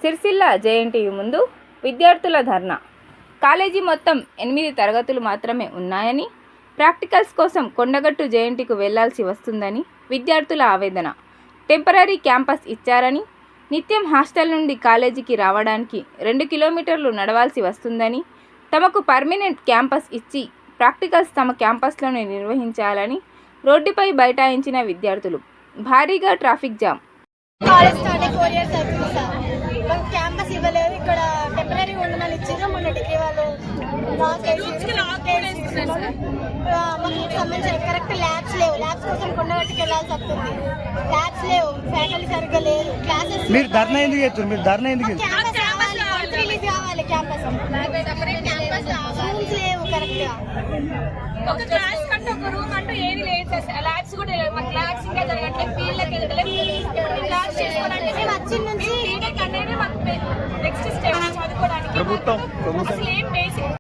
Sircilla JNTU ముందు విద్యార్థుల ధర్నా. College మొత్తం 8 తరగతులు మాత్రమే ఉన్నాయని, ప్రాక్టికల్స్ కోసం కొండగట్టు జేఎన్టీయూకు వెళ్లాల్సి వస్తుందని విద్యార్థుల ఆవేదన. టెంపరరీ క్యాంపస్ ఇచ్చారని, నిత్యం హాస్టల్ నుండి కాలేజీకి రావడానికి 2 కిలోమీటర్లు నడవాల్సి వస్తుందని, తమకు పర్మనెంట్ క్యాంపస్ ఇచ్చి ప్రాక్టికల్స్ తమ క్యాంపస్లోనే నిర్వహించాలని రోడ్డుపై బైఠాయించిన విద్యార్థులు. భారీగా traffic jam. College start 4 years అవుతుంది సార్. మాకు క్యాంపస్ ఇవ్వలేదు. ఇక్కడ టెంపరీ ఉండమని ఇచ్చారు. మొన్న డిగ్రీ వాళ్ళు మాకు సంబంధించిన కరెక్ట్ ల్యాబ్స్ లేవు. ల్యాబ్స్ కోసం కొండగట్టుకు వెళ్ళాల్సి వస్తుంది. ల్యాబ్స్ లేవు, ఫ్యాకల్టీ సరిగ్గా లేదు, క్లాసెస్. మీరు ధర్నా ఎందుకు చేస్తారు? మీరు ధర్నా ఎందుకు క్యాంపస్ రావాలి, రిలీజ్ కావాలి. క్యాంపస్ రూమ్స్ లేవు కరెక్ట్ గా. ఒక క్లాస్ కంటే ఒక రూమ్ అంటూ ఏది లేదు సార్. ల్యాబ్స్ కూడా లేవు. మాకు ల్యాబ్స్ ఇంకా జరగట్లేదు. ఫీల్డ్కి వెళ్ళలేదు. క్లాస్ చేసుకోవడానికి మేము వచ్చిన నుంచి మాకు నెక్స్ట్ స్టెప్ చదువుకోవడానికి అసలు ఏం బేసిక్